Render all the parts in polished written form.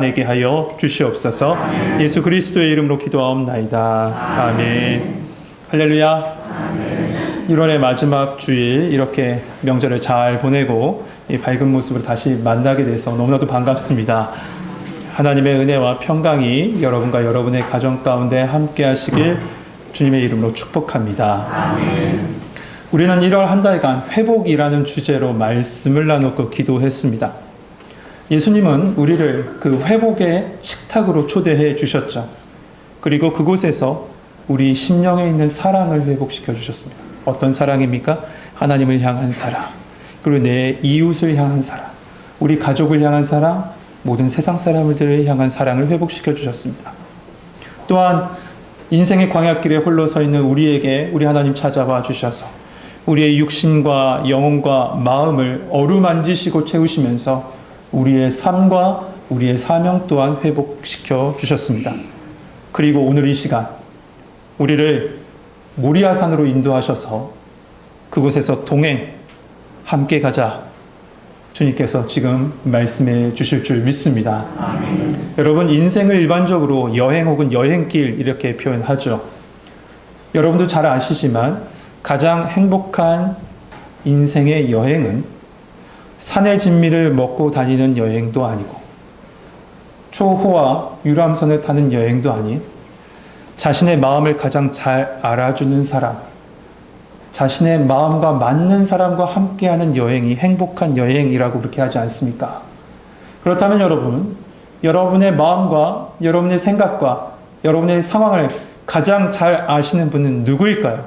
내게 하여 주시옵소서. 예수 그리스도의 이름으로 기도하옵나이다. 아멘. 할렐루야. 1월의 마지막 주일 이렇게 명절을 잘 보내고 이 밝은 모습으로 다시 만나게 돼서 너무나도 반갑습니다. 하나님의 은혜와 평강이 여러분과 여러분의 가정 가운데 함께 하시길 주님의 이름으로 축복합니다. 아멘. 우리는 1월 한 달간 회복이라는 주제로 말씀을 나누고 기도했습니다. 예수님은 우리를 그 회복의 식탁으로 초대해 주셨죠. 그리고 그곳에서 우리 심령에 있는 사랑을 회복시켜 주셨습니다. 어떤 사랑입니까? 하나님을 향한 사랑, 그리고 내 이웃을 향한 사랑, 우리 가족을 향한 사랑, 모든 세상 사람들을 향한 사랑을 회복시켜 주셨습니다. 또한 인생의 광야길에 홀로 서 있는 우리에게 우리 하나님 찾아와 주셔서 우리의 육신과 영혼과 마음을 어루만지시고 채우시면서 우리의 삶과 우리의 사명 또한 회복시켜 주셨습니다. 그리고 오늘 이 시간 우리를 모리아산으로 인도하셔서 그곳에서 동행, 함께 가자 주님께서 지금 말씀해 주실 줄 믿습니다. 아멘. 여러분, 인생을 일반적으로 여행 혹은 여행길 이렇게 표현하죠. 여러분도 잘 아시지만 가장 행복한 인생의 여행은 산의 진미를 먹고 다니는 여행도 아니고 초호화 유람선을 타는 여행도 아닌 자신의 마음을 가장 잘 알아주는 사람, 자신의 마음과 맞는 사람과 함께하는 여행이 행복한 여행이라고 그렇게 하지 않습니까? 그렇다면 여러분, 여러분의 마음과 여러분의 생각과 여러분의 상황을 가장 잘 아시는 분은 누구일까요?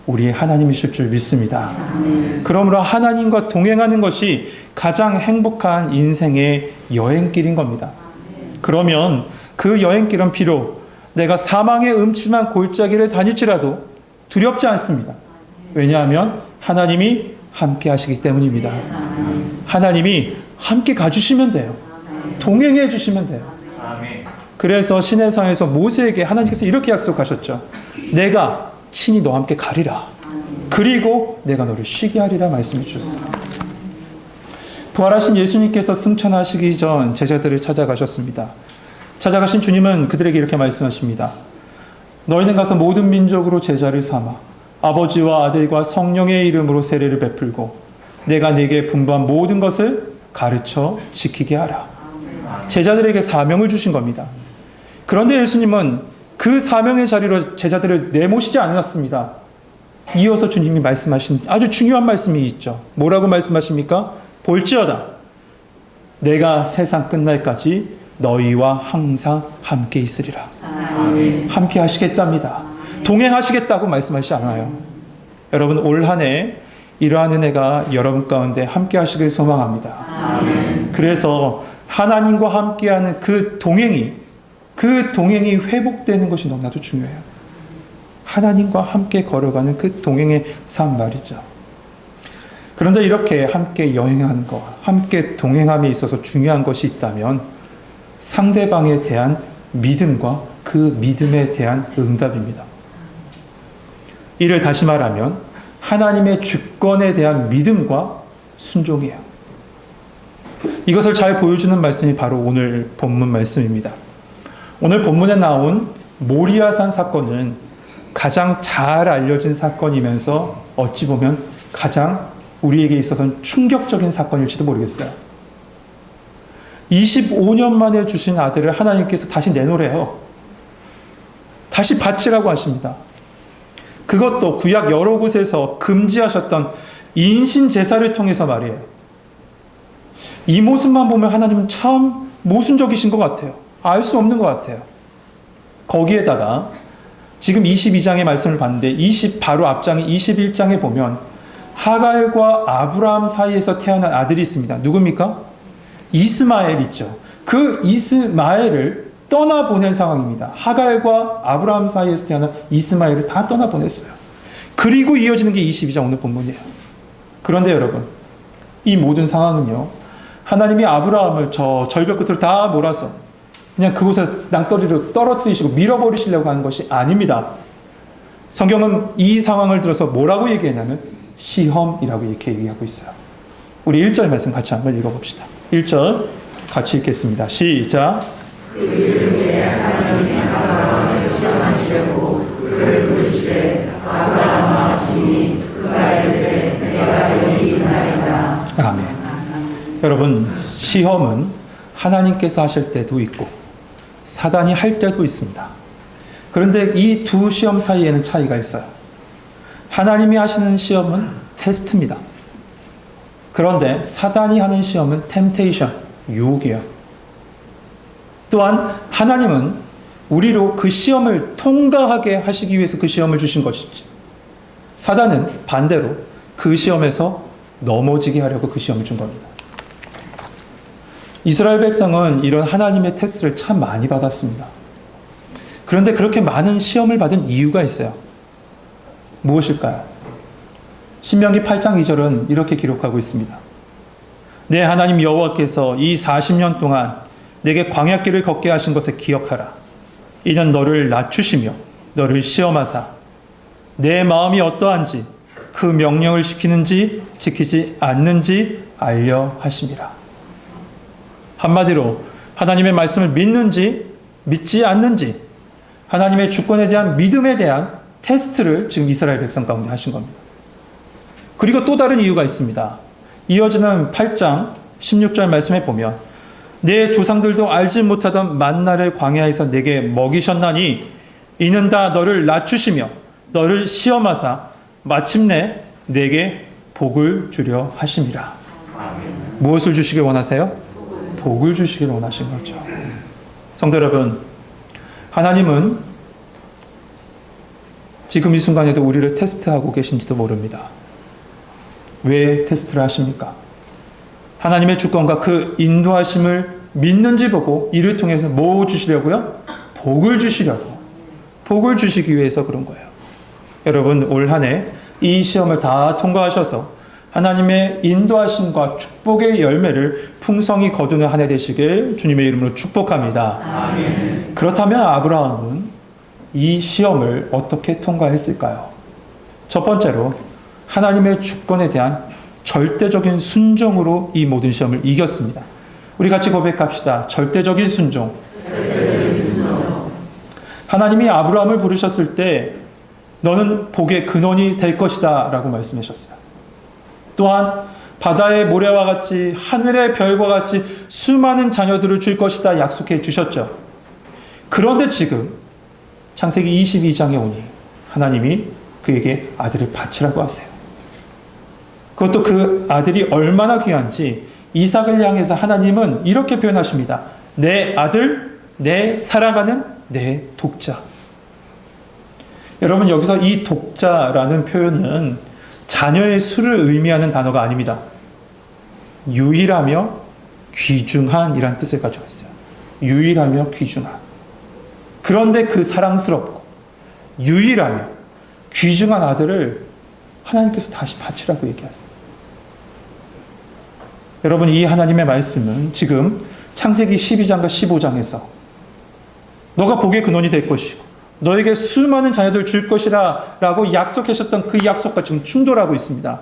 우리의 하나님이실 줄 믿습니다. 그러므로 하나님과 동행하는 것이 가장 행복한 인생의 여행길인 겁니다. 그러면 그 여행길은 비록 내가 사망의 음침한 골짜기를 다닐지라도 두렵지 않습니다. 왜냐하면 하나님이 함께 하시기 때문입니다. 하나님이 함께 가주시면 돼요. 동행해 주시면 돼요. 그래서 시내산에서 모세에게 하나님께서 이렇게 약속하셨죠. 내가 친히 너와 함께 가리라. 그리고 내가 너를 쉬게 하리라 말씀해 주셨어요. 부활하신 예수님께서 승천하시기 전 제자들을 찾아가셨습니다. 찾아가신 주님은 그들에게 이렇게 말씀하십니다. 너희는 가서 모든 민족으로 제자를 삼아 아버지와 아들과 성령의 이름으로 세례를 베풀고 내가 네게 분부한 모든 것을 가르쳐 지키게 하라. 제자들에게 사명을 주신 겁니다. 그런데 예수님은 그 사명의 자리로 제자들을 내모시지 않았습니다. 이어서 주님이 말씀하신 아주 중요한 말씀이 있죠. 뭐라고 말씀하십니까? 볼지어다 내가 세상 끝날까지 너희와 항상 함께 있으리라. 아멘. 함께 하시겠답니다. 동행하시겠다고 말씀하시지 않아요. 여러분, 올 한 해 이러한 은혜가 여러분 가운데 함께 하시길 소망합니다. 아멘. 그래서 하나님과 함께하는 그 동행이 회복되는 것이 너무나도 중요해요. 하나님과 함께 걸어가는 그 동행의 삶 말이죠. 그런데 이렇게 함께 여행하는 것, 함께 동행함에 있어서 중요한 것이 있다면 상대방에 대한 믿음과 그 믿음에 대한 응답입니다. 이를 다시 말하면 하나님의 주권에 대한 믿음과 순종이에요. 이것을 잘 보여주는 말씀이 바로 오늘 본문 말씀입니다. 오늘 본문에 나온 모리아산 사건은 가장 잘 알려진 사건이면서 어찌 보면 가장 우리에게 있어서는 충격적인 사건일지도 모르겠어요. 25년 만에 주신 아들을 하나님께서 다시 내놓으래요. 다시 바치라고 하십니다. 그것도 구약 여러 곳에서 금지하셨던 인신 제사를 통해서 말이에요. 이 모습만 보면 하나님은 참 모순적이신 것 같아요. 알 수 없는 것 같아요. 거기에다가 지금 22장의 말씀을 봤는데 바로 앞장인 21장에 보면 하갈과 아브라함 사이에서 태어난 아들이 있습니다. 누굽니까? 이스마엘 있죠. 그 이스마엘을 떠나보낸 상황입니다. 하갈과 아브라함 사이에서 태어난 이스마엘을 다 떠나보냈어요. 그리고 이어지는 게 22장 오늘 본문이에요. 그런데 여러분, 이 모든 상황은요, 하나님이 아브라함을 저 절벽 끝으로 다 몰아서 그냥 그곳에 낭떠러지로 떨어뜨리시고 밀어버리시려고 하는 것이 아닙니다. 성경은 이 상황을 들어서 뭐라고 얘기했냐면 시험이라고 이렇게 얘기하고 있어요. 우리 1절 말씀 같이 한번 읽어봅시다. 1절 같이 읽겠습니다. 시작. 아멘. 여러분, 시험은 하나님께서 하실 때도 있고 사단이 할 때도 있습니다. 그런데 이 두 시험 사이에는 차이가 있어요. 하나님이 하시는 시험은 테스트입니다. 그런데 사단이 하는 시험은 템테이션, 유혹이에요. 또한 하나님은 우리로 그 시험을 통과하게 하시기 위해서 그 시험을 주신 것이지, 사단은 반대로 그 시험에서 넘어지게 하려고 그 시험을 준 겁니다. 이스라엘 백성은 이런 하나님의 테스트를 참 많이 받았습니다. 그런데 그렇게 많은 시험을 받은 이유가 있어요. 무엇일까요? 신명기 8장 2절은 이렇게 기록하고 있습니다. 내 하나님 여호와께서 이 40년 동안 내게 광야길을 걷게 하신 것을 기억하라. 이는 너를 낮추시며 너를 시험하사 내 마음이 어떠한지 그 명령을 지키는지 지키지 않는지 알려 하심이라. 한마디로 하나님의 말씀을 믿는지 믿지 않는지 하나님의 주권에 대한 믿음에 대한 테스트를 지금 이스라엘 백성 가운데 하신 겁니다. 그리고 또 다른 이유가 있습니다. 이어지는 8장 16절 말씀에 보면 내 조상들도 알지 못하던 만나를 광야에서 내게 먹이셨나니 이는 다 너를 낮추시며 너를 시험하사 마침내 내게 복을 주려 하심이라. 무엇을 주시길 원하세요? 복을 주시길 원하신 거죠. 성도 여러분, 하나님은 지금 이 순간에도 우리를 테스트하고 계신지도 모릅니다. 왜 테스트를 하십니까? 하나님의 주권과 그 인도하심을 믿는지 보고 이를 통해서 뭐 주시려고요? 복을 주시려고. 복을 주시기 위해서 그런 거예요. 여러분, 올 한 해 이 시험을 다 통과하셔서 하나님의 인도하심과 축복의 열매를 풍성히 거두는 한 해 되시길 주님의 이름으로 축복합니다. 아멘. 그렇다면 아브라함은 이 시험을 어떻게 통과했을까요? 첫 번째로 하나님의 주권에 대한 절대적인 순종으로 이 모든 시험을 이겼습니다. 우리 같이 고백합시다. 절대적인 순종. 하나님이 아브라함을 부르셨을 때 너는 복의 근원이 될 것이다 라고 말씀하셨어요. 또한 바다의 모래와 같이 하늘의 별과 같이 수많은 자녀들을 줄 것이다 약속해 주셨죠. 그런데 지금 창세기 22장에 오니 하나님이 그에게 아들을 바치라고 하세요. 그것도 그 아들이 얼마나 귀한지 이삭을 향해서 하나님은 이렇게 표현하십니다. 내 아들, 내 사랑하는 내 독자. 여러분, 여기서 이 독자라는 표현은 자녀의 수를 의미하는 단어가 아닙니다. 유일하며 귀중한 이란 뜻을 가지고 있어요. 유일하며 귀중한. 그런데 그 사랑스럽고 유일하며 귀중한 아들을 하나님께서 다시 바치라고 얘기하세요. 여러분, 이 하나님의 말씀은 지금 창세기 12장과 15장에서 너가 복의 근원이 될 것이고 너에게 수많은 자녀들 줄 것이라 라고 약속하셨던 그 약속과 지금 충돌하고 있습니다.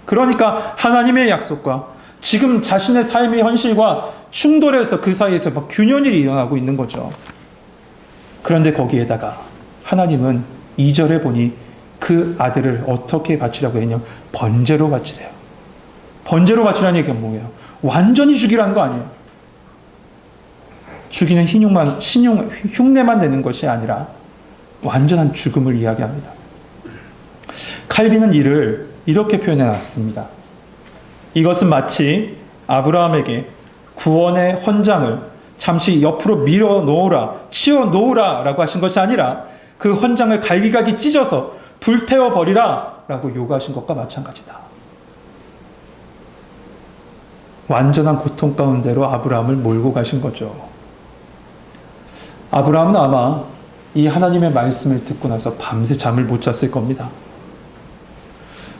그러니까 하나님의 약속과 지금 자신의 삶의 현실과 충돌해서 그 사이에서 막 균열이 일어나고 있는 거죠. 그런데 거기에다가 하나님은 2절에 보니 그 아들을 어떻게 바치라고 했냐? 번제로 바치래요. 번제로 바치라는 얘기가 뭐예요? 완전히 죽이라는 거 아니에요. 죽이는 흉내만 내는 것이 아니라 완전한 죽음을 이야기합니다. 칼빈은 이를 이렇게 표현해 놨습니다. 이것은 마치 아브라함에게 구원의 헌장을 잠시 옆으로 밀어 놓으라, 치워 놓으라 라고 하신 것이 아니라 그 헌장을 갈기갈기 찢어서 불태워 버리라 라고 요구하신 것과 마찬가지다. 완전한 고통 가운데로 아브라함을 몰고 가신 거죠. 아브라함은 아마 이 하나님의 말씀을 듣고 나서 밤새 잠을 못 잤을 겁니다.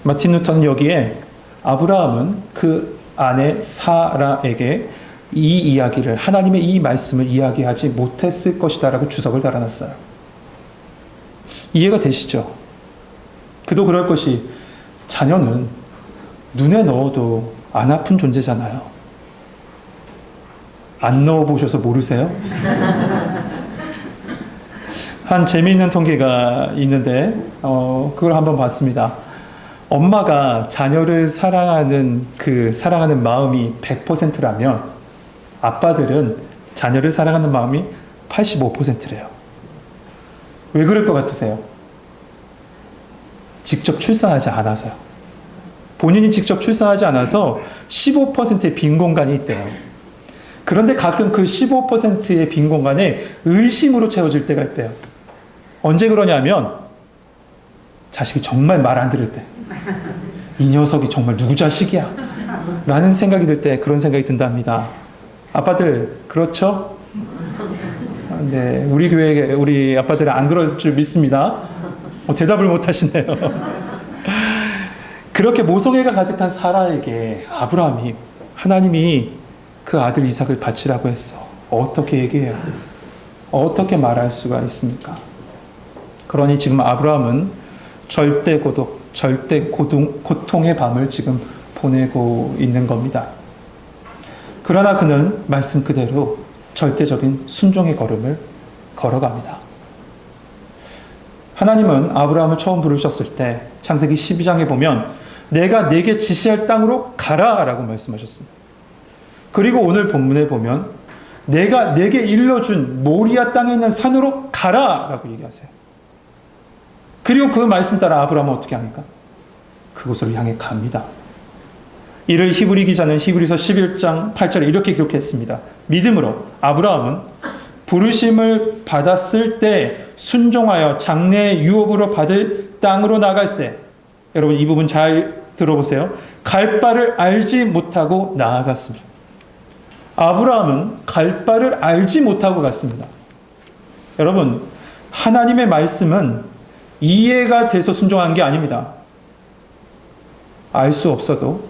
마틴 루터는 여기에 아브라함은 그 아내 사라에게 이 이야기를, 하나님의 이 말씀을 이야기하지 못했을 것이다 라고 주석을 달아놨어요. 이해가 되시죠? 그도 그럴 것이 자녀는 눈에 넣어도 안 아픈 존재잖아요. 안 넣어보셔서 모르세요? 한 재미있는 통계가 있는데 그걸 한번 봤습니다. 엄마가 자녀를 사랑하는 사랑하는 마음이 100%라면 아빠들은 자녀를 사랑하는 마음이 85%래요. 왜 그럴 것 같으세요? 직접 출산하지 않아서요. 본인이 직접 출산하지 않아서 15%의 빈 공간이 있대요. 그런데 가끔 그 15%의 빈 공간에 의심으로 채워질 때가 있대요. 언제 그러냐면 자식이 정말 말 안 들을 때, 이 녀석이 정말 누구 자식이야? 라는 생각이 들 때 그런 생각이 든답니다. 아빠들 그렇죠? 네, 우리 교회 우리 아빠들은 안 그럴 줄 믿습니다. 대답을 못 하시네요. 그렇게 모성애가 가득한 사라에게 아브라함이 하나님이 그 아들 이삭을 바치라고 했어. 어떻게 얘기해요? 어떻게 말할 수가 있습니까? 그러니 지금 아브라함은 절대 고독, 절대 고통의 밤을 지금 보내고 있는 겁니다. 그러나 그는 말씀 그대로 절대적인 순종의 걸음을 걸어갑니다. 하나님은 아브라함을 처음 부르셨을 때 창세기 12장에 보면 내가 네게 지시할 땅으로 가라 라고 말씀하셨습니다. 그리고 오늘 본문에 보면 내가 네게 일러준 모리아 땅에 있는 산으로 가라 라고 얘기하세요. 그리고 그 말씀 따라 아브라함은 어떻게 합니까? 그곳으로 향해 갑니다. 이를 히브리 기자는 히브리서 11장 8절에 이렇게 기록했습니다. 믿음으로 아브라함은 부르심을 받았을 때 순종하여 장래의 유업으로 받을 땅으로 나갈새. 여러분 이 부분 잘 들어보세요. 갈 바를 알지 못하고 나아갔습니다. 아브라함은 갈 바를 알지 못하고 갔습니다. 여러분 하나님의 말씀은 이해가 돼서 순종한 게 아닙니다. 알 수 없어도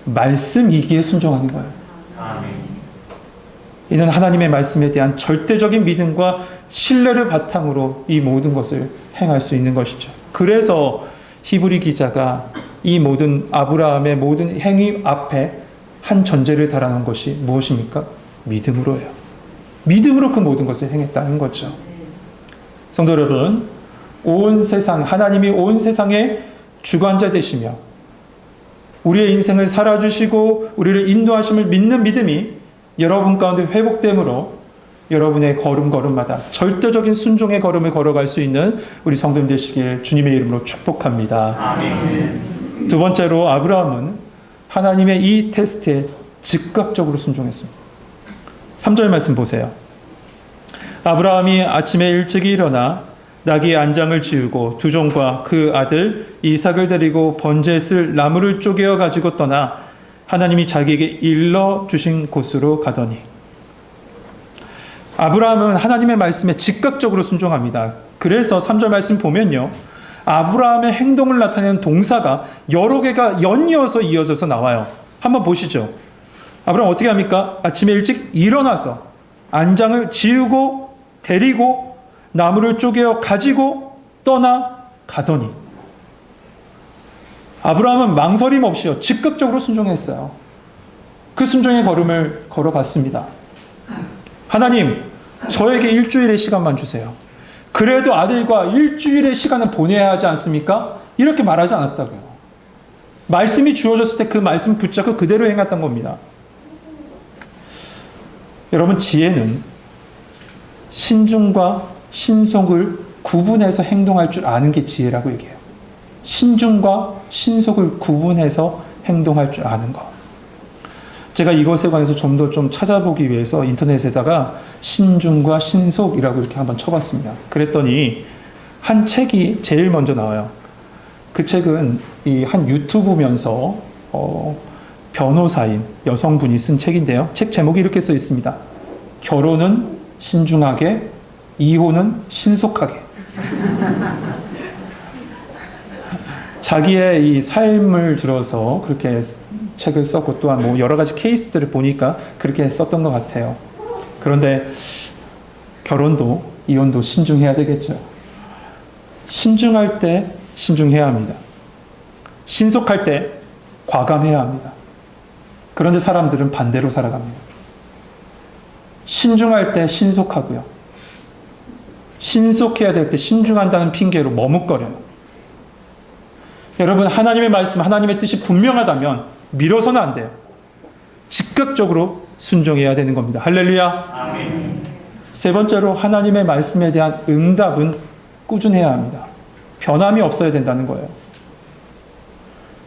말씀이기에 순종하는 거예요. 아멘. 이는 하나님의 말씀에 대한 절대적인 믿음과 신뢰를 바탕으로 이 모든 것을 행할 수 있는 것이죠. 그래서 히브리 기자가 이 모든 아브라함의 모든 행위 앞에 한 전제를 달아놓은 것이 무엇입니까? 믿음으로예요. 믿음으로 그 모든 것을 행했다는 거죠. 성도 여러분, 온 세상, 하나님이 온 세상의 주관자 되시며 우리의 인생을 살아주시고 우리를 인도하심을 믿는 믿음이 여러분 가운데 회복됨으로 여러분의 걸음걸음마다 절대적인 순종의 걸음을 걸어갈 수 있는 우리 성도님 되시길 주님의 이름으로 축복합니다. 아멘. 두 번째로 아브라함은 하나님의 이 테스트에 즉각적으로 순종했습니다. 3절 말씀 보세요. 아브라함이 아침에 일찍 일어나 나귀의 안장을 지우고 두 종과 그 아들 이삭을 데리고 번제에 쓸 나무를 쪼개어 가지고 떠나 하나님이 자기에게 일러 주신 곳으로 가더니. 아브라함은 하나님의 말씀에 즉각적으로 순종합니다. 그래서 3절 말씀 보면요, 아브라함의 행동을 나타내는 동사가 여러 개가 연이어서 이어져서 나와요. 한번 보시죠. 아브라함 어떻게 합니까? 아침에 일찍 일어나서 안장을 지우고 데리고 나무를 쪼개어 가지고 떠나 가더니. 아브라함은 망설임 없이요, 즉각적으로 순종했어요. 그 순종의 걸음을 걸어갔습니다. 하나님, 저에게 일주일의 시간만 주세요. 그래도 아들과 일주일의 시간을 보내야 하지 않습니까? 이렇게 말하지 않았다고요. 말씀이 주어졌을 때 그 말씀 붙잡고 그대로 행했던 겁니다. 여러분, 지혜는 신중과 신속을 구분해서 행동할 줄 아는 게 지혜라고 얘기해요. 신중과 신속을 구분해서 행동할 줄 아는 것. 제가 이것에 관해서 좀 더 찾아보기 위해서 인터넷에다가 신중과 신속이라고 이렇게 한번 쳐봤습니다. 그랬더니 한 책이 제일 먼저 나와요. 그 책은 이 한 유튜브면서 변호사인 여성분이 쓴 책인데요. 책 제목이 이렇게 써 있습니다. 결혼은 신중하게, 이혼은 신속하게. 자기의 이 삶을 들어서 그렇게 책을 썼고 또한 뭐 여러 가지 케이스들을 보니까 그렇게 썼던 것 같아요. 그런데 결혼도 이혼도 신중해야 되겠죠. 신중할 때 신중해야 합니다. 신속할 때 과감해야 합니다. 그런데 사람들은 반대로 살아갑니다. 신중할 때 신속하고요. 신속해야 될 때 신중한다는 핑계로 머뭇거려요. 여러분, 하나님의 말씀, 하나님의 뜻이 분명하다면 미뤄서는 안 돼요. 즉각적으로 순종해야 되는 겁니다. 할렐루야. 아멘. 세 번째로 하나님의 말씀에 대한 응답은 꾸준해야 합니다. 변함이 없어야 된다는 거예요.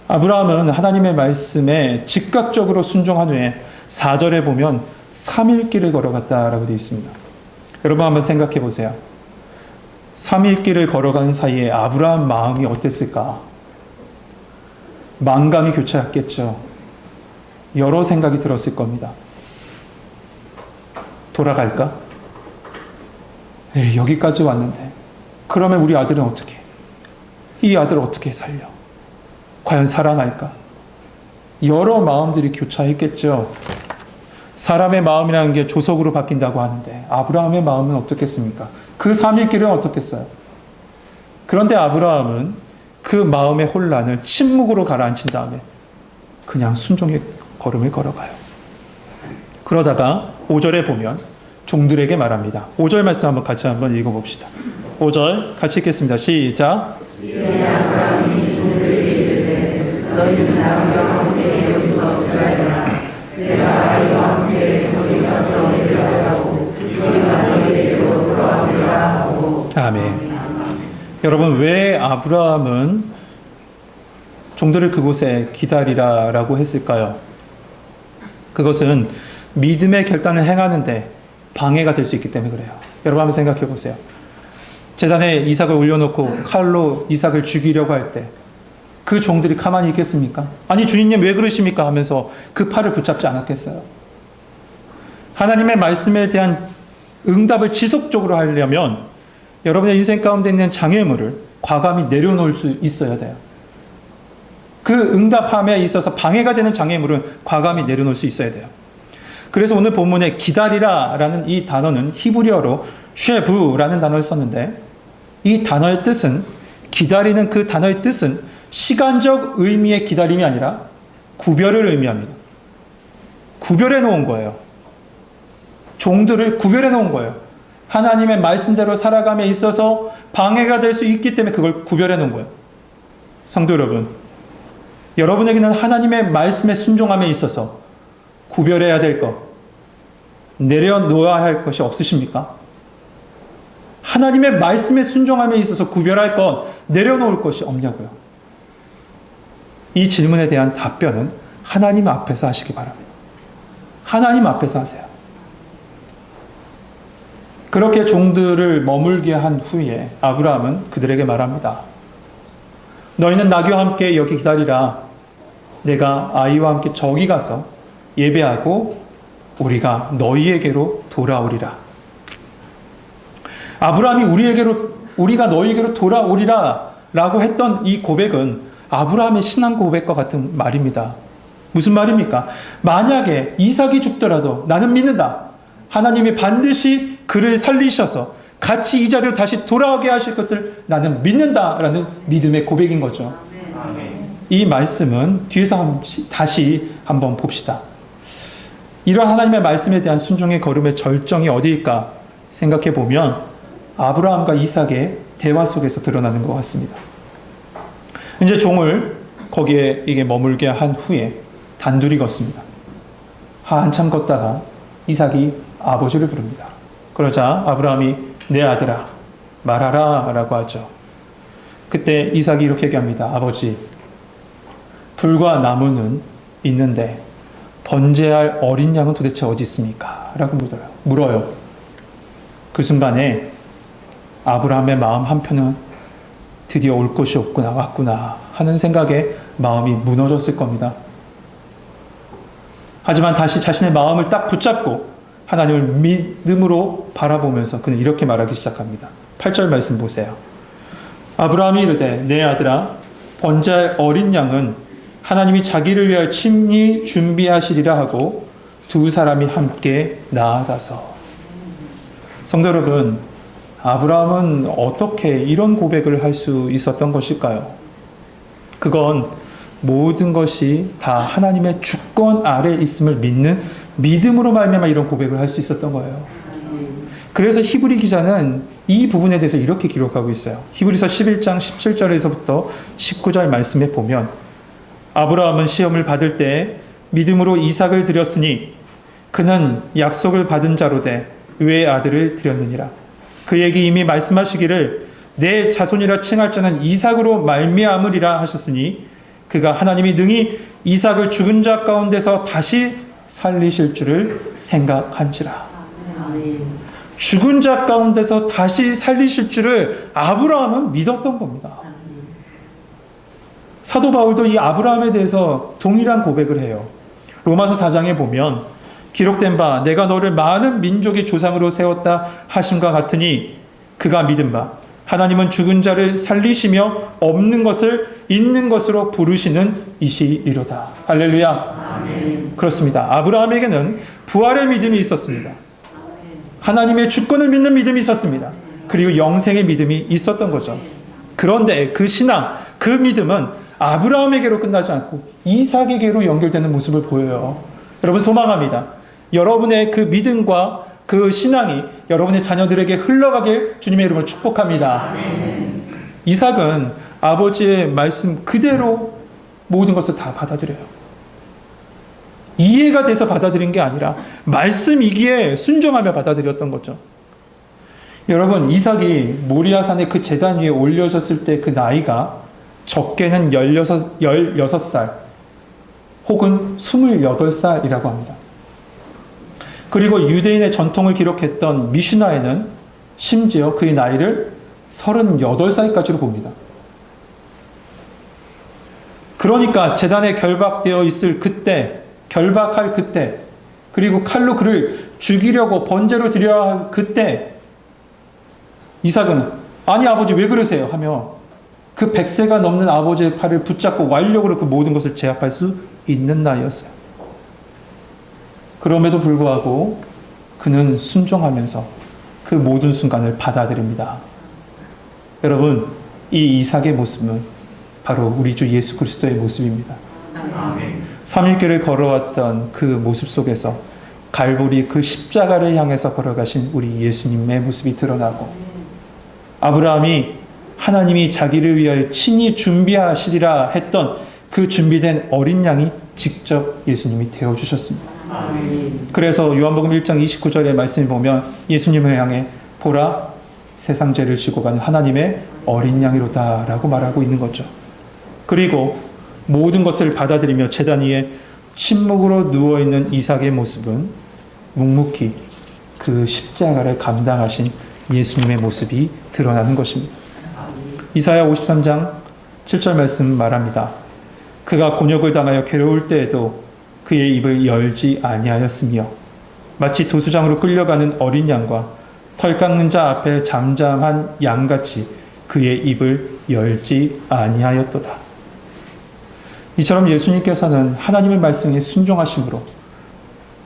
아브라함은 하나님의 말씀에 즉각적으로 순종한 후에 4절에 보면 3일 길을 걸어갔다라고 되어 있습니다. 여러분 한번 생각해 보세요. 3일 길을 걸어가는 사이에 아브라함 마음이 어땠을까? 만감이 교차했겠죠. 여러 생각이 들었을 겁니다. 돌아갈까? 에이, 여기까지 왔는데 그러면 우리 아들은 어떻게 해? 이 아들을 어떻게 살려? 과연 살아날까? 여러 마음들이 교차했겠죠. 사람의 마음이라는 게 조석으로 바뀐다고 하는데 아브라함의 마음은 어떻겠습니까? 그 3일 길은 어떻겠어요? 그런데 아브라함은 그 마음의 혼란을 침묵으로 가라앉힌 다음에 그냥 순종의 걸음을 걸어가요. 그러다가 5절에 보면 종들에게 말합니다. 5절 말씀 한번 같이 한번 읽어봅시다. 5절 같이 읽겠습니다. 시작. 아브라함이 종들에게 이르되 너희는 나와 함께 여기서 없으리라. 내가 아이와 함께 저리 가서 일하라고 우리가 너희에게로 돌아오리라 하고. 아멘. 여러분, 왜 아브라함은 종들을 그곳에 기다리라라고 했을까요? 그것은 믿음의 결단을 행하는데 방해가 될 수 있기 때문에 그래요. 여러분 한번 생각해 보세요. 제단에 이삭을 올려놓고 칼로 이삭을 죽이려고 할 때 그 종들이 가만히 있겠습니까? 아니 주인님 왜 그러십니까? 하면서 그 팔을 붙잡지 않았겠어요? 하나님의 말씀에 대한 응답을 지속적으로 하려면 여러분의 인생 가운데 있는 장애물을 과감히 내려놓을 수 있어야 돼요. 그 응답함에 있어서 방해가 되는 장애물은 과감히 내려놓을 수 있어야 돼요. 그래서 오늘 본문에 기다리라라는 이 단어는 히브리어로 쉐부라는 단어를 썼는데 이 단어의 뜻은 기다리는 그 단어의 뜻은 시간적 의미의 기다림이 아니라 구별을 의미합니다. 구별해 놓은 거예요. 종들을 구별해 놓은 거예요. 하나님의 말씀대로 살아감에 있어서 방해가 될 수 있기 때문에 그걸 구별해 놓은 거예요. 성도 여러분, 여러분에게는 하나님의 말씀에 순종함에 있어서 구별해야 될 것, 내려놓아야 할 것이 없으십니까? 하나님의 말씀에 순종함에 있어서 구별할 것, 내려놓을 것이 없냐고요. 이 질문에 대한 답변은 하나님 앞에서 하시기 바랍니다. 하나님 앞에서 하세요. 그렇게 종들을 머물게 한 후에 아브라함은 그들에게 말합니다. 너희는 나귀와 함께 여기 기다리라. 내가 아이와 함께 저기 가서 예배하고 우리가 너희에게로 돌아오리라. 아브라함이 우리가 너희에게로 돌아오리라 라고 했던 이 고백은 아브라함의 신앙 고백과 같은 말입니다. 무슨 말입니까? 만약에 이삭이 죽더라도 나는 믿는다. 하나님이 반드시 그를 살리셔서 같이 이 자리로 다시 돌아오게 하실 것을 나는 믿는다라는 믿음의 고백인 거죠. 이 말씀은 뒤에서 다시 한번 봅시다. 이러한 하나님의 말씀에 대한 순종의 걸음의 절정이 어디일까 생각해 보면 아브라함과 이삭의 대화 속에서 드러나는 것 같습니다. 이제 종을 거기에 이게 머물게 한 후에 단둘이 걷습니다. 한참 걷다가 이삭이 아버지를 부릅니다. 그러자 아브라함이 내 아들아 말하라 라고 하죠. 그때 이삭이 이렇게 얘기합니다. 아버지, 불과 나무는 있는데 번제할 어린 양은 도대체 어디 있습니까? 라고 물어요. 그 순간에 아브라함의 마음 한편은 드디어 올 것이 없구나, 왔구나 하는 생각에 마음이 무너졌을 겁니다. 하지만 다시 자신의 마음을 딱 붙잡고 하나님을 믿음으로 바라보면서 그는 이렇게 말하기 시작합니다. 8절 말씀 보세요. 아브라함이 이르되 내 아들아 번제할 어린 양은 하나님이 자기를 위하여 친히 준비하시리라 하고 두 사람이 함께 나아가서. 성도 여러분, 아브라함은 어떻게 이런 고백을 할 수 있었던 것일까요? 그건 모든 것이 다 하나님의 주권 아래 있음을 믿는 믿음으로 말미암아 이런 고백을 할 수 있었던 거예요. 그래서 히브리 기자는 이 부분에 대해서 이렇게 기록하고 있어요. 히브리서 11장 17절에서부터 19절 말씀에 보면 아브라함은 시험을 받을 때 믿음으로 이삭을 드렸으니 그는 약속을 받은 자로 돼 왜 아들을 드렸느니라. 그에게 이미 말씀하시기를 내 자손이라 칭할 자는 이삭으로 말미암으리라 하셨으니 그가 하나님이 능히 이삭을 죽은 자 가운데서 다시 살리실 줄을 생각한지라. 죽은 자 가운데서 다시 살리실 줄을 아브라함은 믿었던 겁니다. 사도 바울도 이 아브라함에 대해서 동일한 고백을 해요. 로마서 4장에 보면 기록된 바 내가 너를 많은 민족의 조상으로 세웠다 하심과 같으니 그가 믿은 바 하나님은 죽은 자를 살리시며 없는 것을 있는 것으로 부르시는 이시이로다. 할렐루야. 아멘. 그렇습니다. 아브라함에게는 부활의 믿음이 있었습니다. 하나님의 주권을 믿는 믿음이 있었습니다. 그리고 영생의 믿음이 있었던 거죠. 그런데 그 신앙, 그 믿음은 아브라함에게로 끝나지 않고 이삭에게로 연결되는 모습을 보여요. 여러분 소망합니다. 여러분의 그 믿음과 그 신앙이 여러분의 자녀들에게 흘러가길 주님의 이름으로 축복합니다. 아멘. 이삭은 아버지의 말씀 그대로 모든 것을 다 받아들여요. 이해가 돼서 받아들인 게 아니라 말씀이기에 순종하며 받아들였던 거죠. 여러분 이삭이 모리아산의 그 제단 위에 올려졌을 때 그 나이가 적게는 16살 혹은 28살이라고 합니다. 그리고 유대인의 전통을 기록했던 미슈나에는 심지어 그의 나이를 38살까지로 봅니다. 그러니까 제단에 결박되어 있을 그때, 결박할 그때, 그리고 칼로 그를 죽이려고 번제로 드려야 할 그때 이삭은 아니 아버지 왜 그러세요? 하며 그 100세가 넘는 아버지의 팔을 붙잡고 완력으로 그 모든 것을 제압할 수 있는 나이였어요. 그럼에도 불구하고 그는 순종하면서 그 모든 순간을 받아들입니다. 여러분, 이 이삭의 모습은 바로 우리 주 예수 그리스도의 모습입니다. 삼일길을 걸어왔던 그 모습 속에서 갈보리 그 십자가를 향해서 걸어가신 우리 예수님의 모습이 드러나고 아브라함이 하나님이 자기를 위하여 친히 준비하시리라 했던 그 준비된 어린 양이 직접 예수님이 되어주셨습니다. 그래서 요한복음 1장 29절의 말씀을 보면 예수님을 향해 보라 세상 죄를 지고 가는 하나님의 어린 양이로다 라고 말하고 있는 거죠. 그리고 모든 것을 받아들이며 제단 위에 침묵으로 누워있는 이삭의 모습은 묵묵히 그 십자가를 감당하신 예수님의 모습이 드러나는 것입니다. 이사야 53장 7절 말씀 말합니다. 그가 곤욕을 당하여 괴로울 때에도 그의 입을 열지 아니하였으며 마치 도수장으로 끌려가는 어린 양과 털 깎는 자 앞에 잠잠한 양같이 그의 입을 열지 아니하였도다. 이처럼 예수님께서는 하나님의 말씀에 순종하심으로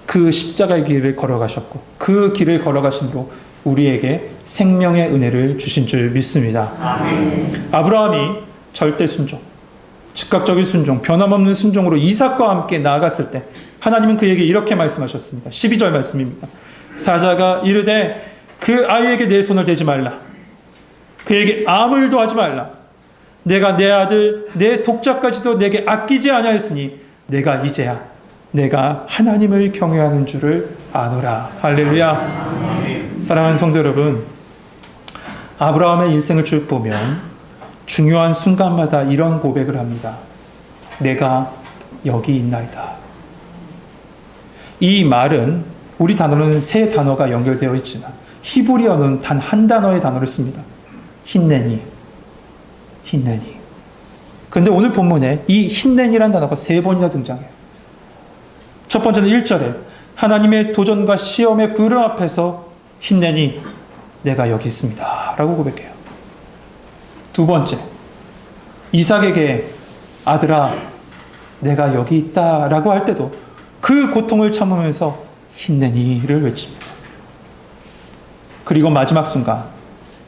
그 십자가의 길을 걸어가셨고 그 길을 걸어가심으로 우리에게 생명의 은혜를 주신 줄 믿습니다. 아멘. 아브라함이 절대 순종, 즉각적인 순종, 변함없는 순종으로 이삭과 함께 나아갔을 때 하나님은 그에게 이렇게 말씀하셨습니다. 12절 말씀입니다. 사자가 이르되 그 아이에게 내 손을 대지 말라. 그에게 아무 일도 하지 말라. 내가 내 아들 내 독자까지도 내게 아끼지 아니하였으니 내가 이제야 내가 하나님을 경외하는 줄을 아노라. 할렐루야. 사랑하는 성도 여러분, 아브라함의 일생을 쭉 보면 중요한 순간마다 이런 고백을 합니다. 내가 여기 있나이다. 이 말은 우리 단어는 세 단어가 연결되어 있지만 히브리어는 단 한 단어의 단어를 씁니다. 힌네니. 힌네니. 그런데 오늘 본문에 이 힌네니라는 단어가 3번이나 등장해요. 첫 번째는 1절에 하나님의 도전과 시험의 불응 앞에서 힌네니 내가 여기 있습니다 라고 고백해요. 두 번째, 이삭에게 아들아 내가 여기 있다 라고 할 때도 그 고통을 참으면서 힌네니를 외칩니다. 그리고 마지막 순간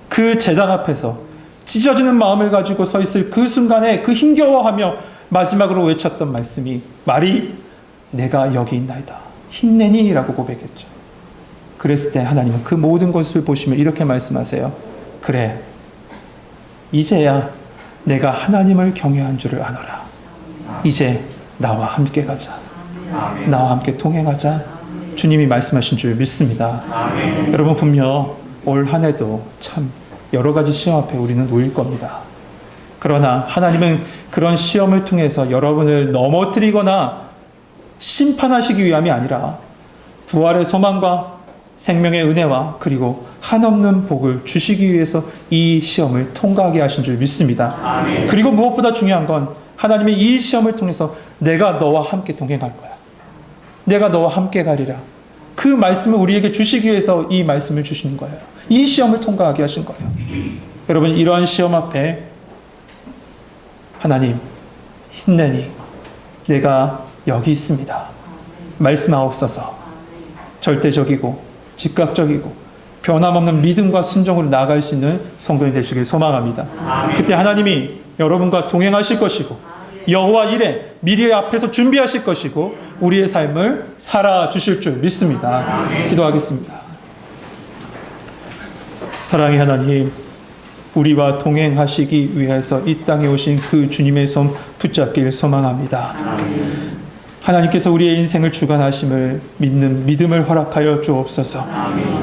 그 제단 앞에서 찢어지는 마음을 가지고 서 있을 그 순간에 그 힘겨워하며 마지막으로 외쳤던 말씀이 말이 내가 여기 있나이다. 힘내니라고 고백했죠. 그랬을 때 하나님은 그 모든 것을 보시며 이렇게 말씀하세요. 그래, 이제야 내가 하나님을 경외한 줄을 아노라. 이제 나와 함께 가자. 나와 함께 동행하자. 주님이 말씀하신 줄 믿습니다. 여러분, 분명 올 한 해도 참 여러 가지 시험 앞에 우리는 놓일 겁니다. 그러나 하나님은 그런 시험을 통해서 여러분을 넘어뜨리거나 심판하시기 위함이 아니라 부활의 소망과 생명의 은혜와 그리고 한없는 복을 주시기 위해서 이 시험을 통과하게 하신 줄 믿습니다. 그리고 무엇보다 중요한 건 하나님의 이 시험을 통해서 내가 너와 함께 동행할 거야. 내가 너와 함께 가리라. 그 말씀을 우리에게 주시기 위해서 이 말씀을 주시는 거예요. 이 시험을 통과하게 하신 거예요. 여러분, 이러한 시험 앞에 하나님, 힘내니 내가 여기 있습니다. 말씀하옵소서. 절대적이고 즉각적이고 변함없는 믿음과 순종으로 나아갈 수 있는 성도님 되시길 소망합니다. 그때 하나님이 여러분과 동행하실 것이고 여호와 이레 미리 앞에서 준비하실 것이고 우리의 삶을 살아주실 줄 믿습니다. 기도하겠습니다. 사랑의 하나님, 우리와 동행하시기 위해서 이 땅에 오신 그 주님의 손 붙잡길 소망합니다. 하나님께서 우리의 인생을 주관하심을 믿는 믿음을 허락하여 주옵소서.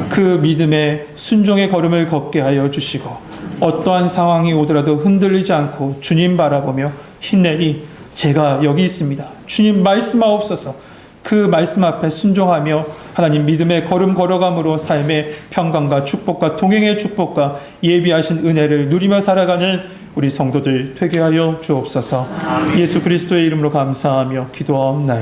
그 믿음의 순종의 걸음을 걷게 하여 주시고 어떠한 상황이 오더라도 흔들리지 않고 주님 바라보며 힘내니 제가 여기 있습니다. 주님 말씀하옵소서. 그 말씀 앞에 순종하며 하나님 믿음의 걸음 걸어감으로 삶의 평강과 축복과 동행의 축복과 예비하신 은혜를 누리며 살아가는 우리 성도들 되게 하여 주옵소서. 예수 그리스도의 이름으로 감사하며 기도하옵나이다.